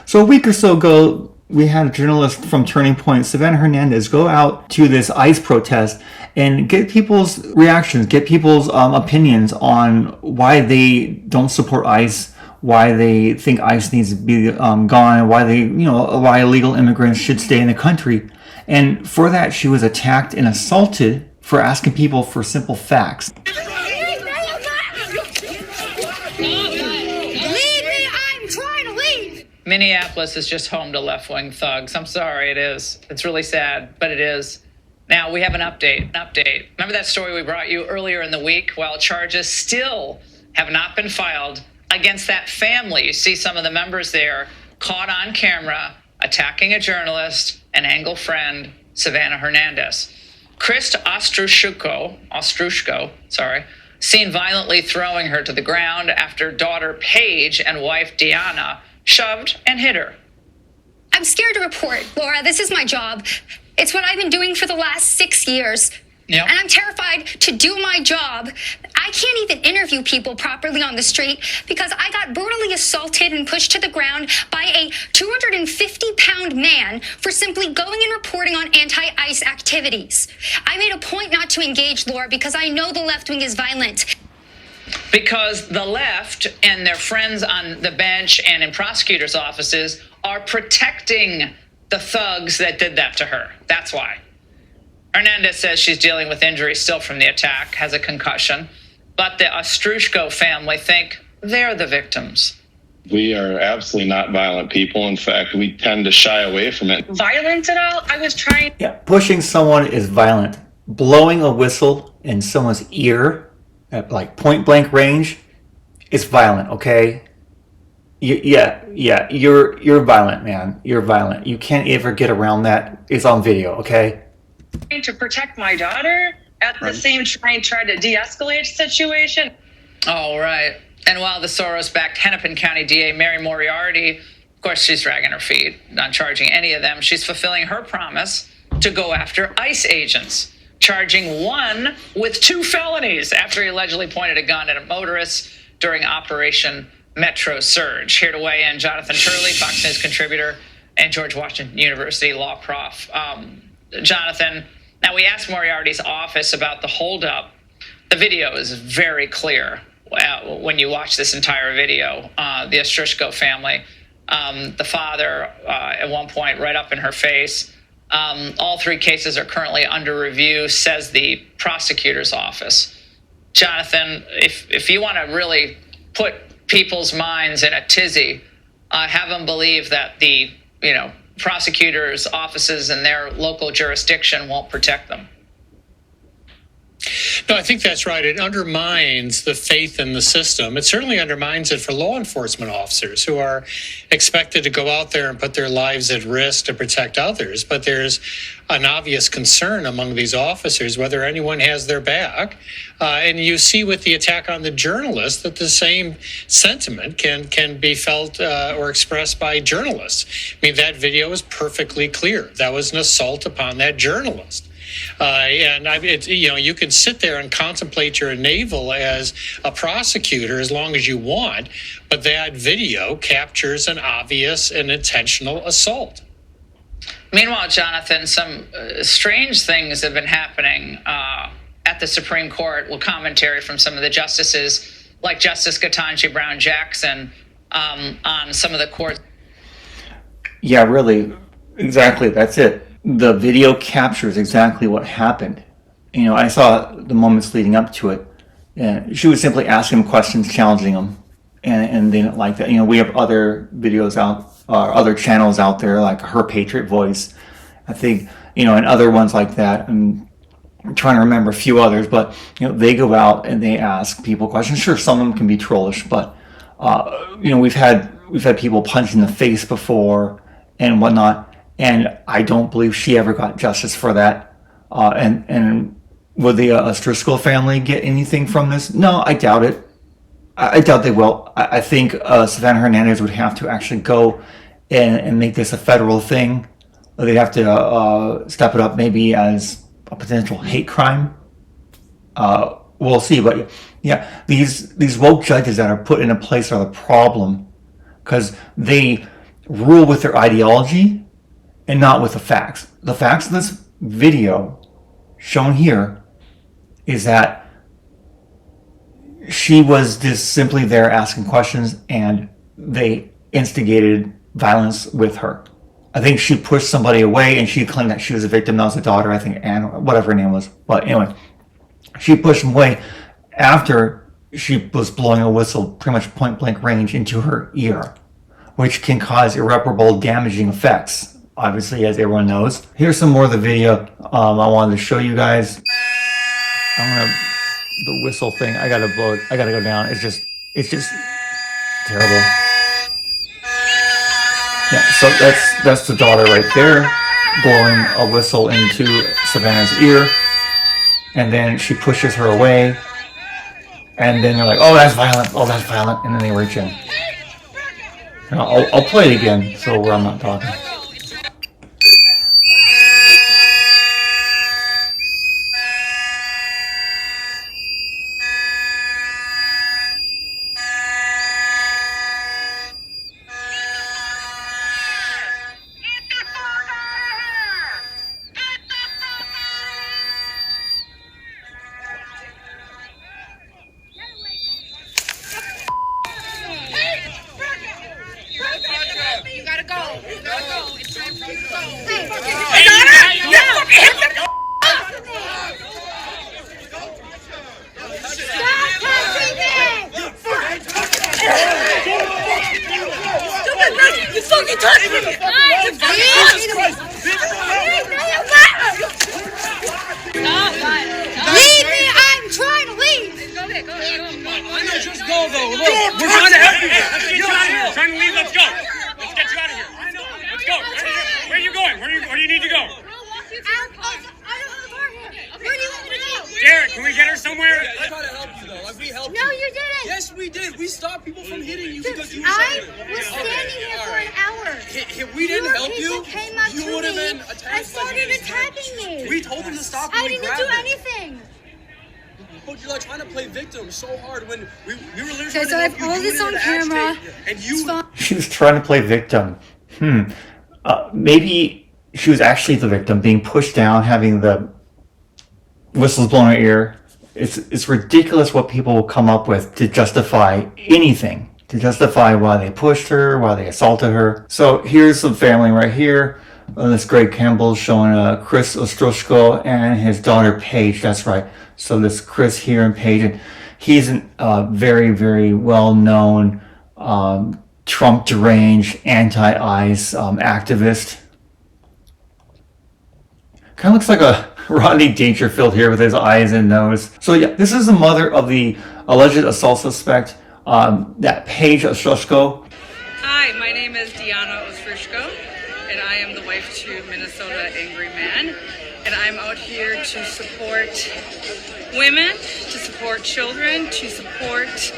So a week or so ago, we had a journalist from Turning Point, Savannah Hernandez, go out to this ICE protest and get people's reactions, get people's opinions on why they don't support ICE, why they think ICE needs to be gone, why illegal immigrants should stay in the country. And for that, she was attacked and assaulted for asking people for simple facts. Minneapolis is just home to left-wing thugs. I'm sorry, it is. It's really sad, but it is. Now, we have an update. Remember that story we brought you earlier in the week? Well, charges still have not been filed against that family. You see some of the members there caught on camera attacking a journalist, an Angle friend, Savannah Hernandez. Chris Ostrushko, seen violently throwing her to the ground after daughter Paige and wife Deanna shoved and hit her. I'm scared to report, Laura. This is my job. It's what I've been doing for the last 6 years. Yep. And I'm terrified to do my job. I can't even interview people properly on the street because I got brutally assaulted and pushed to the ground by a 250-pound man for simply going and reporting on anti-ICE activities. I made a point not to engage, Laura, because I know the left wing is violent. Because the left and their friends on the bench and in prosecutors' offices are protecting the thugs that did that to her. That's why. Hernandez says she's dealing with injuries still from the attack, has a concussion, but the Ostrushko family think they're the victims. We are absolutely not violent people. In fact, we tend to shy away from it. Violent at all? I was trying. Yeah, pushing someone is violent. Blowing a whistle in someone's ear at like point blank range is violent, okay? You're violent, man. You're violent. You can't ever get around that. It's on video, okay? To protect my daughter, at the same time try to de-escalate the situation. All right. And while the Soros-backed Hennepin County DA Mary Moriarty, of course, she's dragging her feet, not charging any of them, she's fulfilling her promise to go after ICE agents, charging one with 2 felonies after he allegedly pointed a gun at a motorist during Operation Metro Surge. Here to weigh in, Jonathan Turley, Fox News contributor and George Washington University law prof. Jonathan, now we asked Moriarty's office about the holdup. The video is very clear when you watch this entire video. The Ostrushko family, the father at one point right up in her face. All 3 cases are currently under review, says the prosecutor's office. Jonathan, if you want to really put people's minds in a tizzy, have them believe that the prosecutors' offices in their local jurisdiction won't protect them. No, I think that's right. It undermines the faith in the system. It certainly undermines it for law enforcement officers who are expected to go out there and put their lives at risk to protect others. But there's an obvious concern among these officers whether anyone has their back. And you see with the attack on the journalist that the same sentiment can be felt or expressed by journalists. I mean, that video is perfectly clear. That was an assault upon that journalist. You can sit there and contemplate your navel as a prosecutor as long as you want, but that video captures an obvious and intentional assault. Meanwhile, Jonathan, some strange things have been happening at the Supreme Court with commentary from some of the justices, like Justice Ketanji Brown Jackson, on some of the courts. Yeah, really. Exactly. That's it. The video captures exactly what happened. I saw the moments leading up to it. And she was simply asking him questions, challenging him, and they didn't like that. We have other videos out, other channels out there, like Her Patriot Voice, I think, and other ones like that. I'm trying to remember a few others, but they go out and they ask people questions. Sure, some of them can be trollish, but we've had people punched in the face before and whatnot. And I don't believe she ever got justice for that. And will the Ostrushko family get anything from this? No, I doubt it. I doubt they will. I think Savannah Hernandez would have to actually go and make this a federal thing. They'd have to step it up maybe as a potential hate crime. We'll see. But yeah, these woke judges that are put into place are the problem, because they rule with their ideology and not with the facts. The facts of this video shown here is that she was just simply there asking questions and they instigated violence with her. I think she pushed somebody away and she claimed that she was a victim. That was a daughter, I think, Anne, whatever her name was. But anyway, she pushed him away after she was blowing a whistle pretty much point blank range into her ear, which can cause irreparable damaging effects, obviously, as everyone knows. Here's some more of the video I wanted to show you guys. The whistle thing, I gotta blow it, I gotta go down. It's just terrible. Yeah, so that's the daughter right there, blowing a whistle into Savannah's ear. And then she pushes her away. And then they're like, oh, that's violent, and then they reach in. Now, I'll play it again, so where I'm not talking. You gotta go. It's time for you to go. Stop touching me! You fucking touched me! Leave me! I'm trying to leave! Go ahead. I know, just go though. Look, we're trying to help you. Let's get you out of here. Trying to leave, let's go. Let's get you out of here. Let's go. Where are you going? Where do you need to go? Where do you want me to go? Derek, can we get her somewhere? I tried to help you though. Like we helped No, you. you didn't. Yes, we did. We stopped people from hitting you because you were I saying. was standing here for an hour. If we didn't help you, Came up you to would have me been attacked. and started attacking me. We told them to stop. I And we didn't grabbed do them. anything. But you're like trying to play victim so hard when we were literally Okay, trying so to I help have you. all You this wanted on to camera. agitate, and you. She was trying to play victim. Maybe she was actually the victim, being pushed down, having the whistles blown in her ear. It's ridiculous what people will come up with to justify anything, to justify why they pushed her, why they assaulted her. So here's some family right here. This Greg Campbell showing Chris Ostroshko and his daughter Paige. That's right. So this Chris here and Paige, and he's a very, very well-known Trump deranged anti-ICE activist. Kind of looks like a Rodney Dangerfield here with his eyes and nose. So yeah, this is the mother of the alleged assault suspect, that Paige Ostroshko. Hi, my name is Diana Ostroshko, and I am the wife to Minnesota Angry Man. And I'm out here to support women, to support children, to support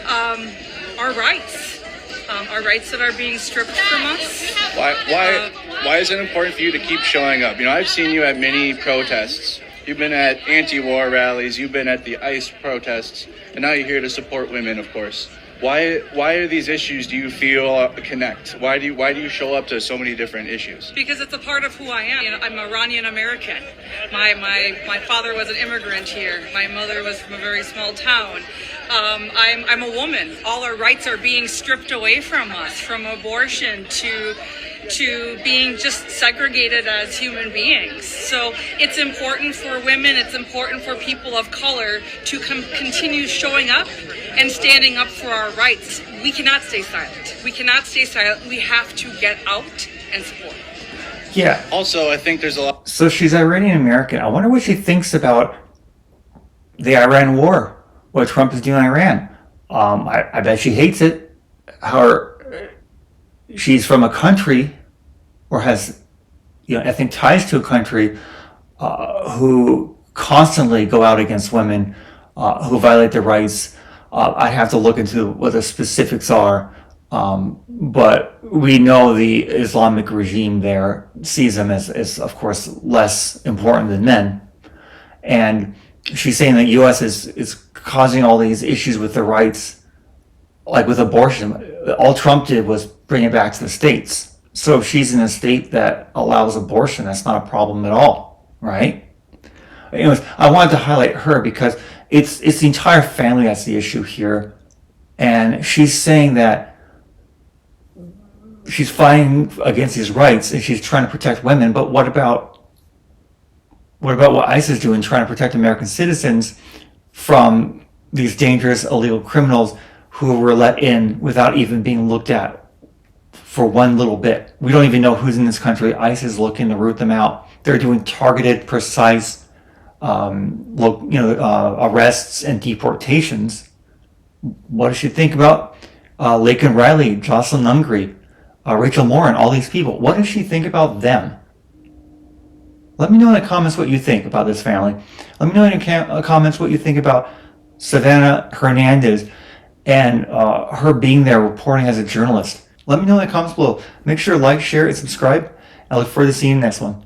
our rights that are being stripped from us. Why is it important for you to keep showing up? You know, I've seen you at many protests. You've been at anti-war rallies. You've been at the ICE protests, and now you're here to support women, of course. Why are these issues, do you feel, connect? Why do you show up to so many different issues? Because it's a part of who I am. You know, I'm Iranian American. My father was an immigrant here. My mother was from a very small town. I'm a woman. All our rights are being stripped away from us, from abortion to being just segregated as human beings. So it's important for women, it's important for people of color to continue showing up and standing up for our rights. We cannot stay silent. We have to get out and support. Yeah. Also, I think there's a lot. So she's Iranian American. I wonder what she thinks about the Iran war, what Trump is doing in Iran. I bet she hates it. She's from a country or has, ethnic ties to a country who constantly go out against women, who violate their rights. I'd have to look into what the specifics are, but we know the Islamic regime there sees them as of course, less important than men. And she's saying that U.S. is causing all these issues with the rights, like with abortion. All Trump did was bring it back to the States. So if she's in a state that allows abortion, that's not a problem at all, right? Anyways, I wanted to highlight her because it's the entire family that's the issue here. And she's saying that she's fighting against these rights and she's trying to protect women, but what about what ICE is doing, trying to protect American citizens from these dangerous illegal criminals who were let in without even being looked at for one little bit? We don't even know who's in this country. ICE is looking to root them out. They're doing targeted, precise arrests and deportations. What does she think about Laken Riley, Jocelyn Nungry, Rachel Morin, all these people? What does she think about them? Let me know in the comments what you think about this family. Let me know in the comments what you think about Savannah Hernandez and her being there reporting as a journalist. Let me know in the comments below. Make sure to like, share, and subscribe. I look forward to seeing you in the next one.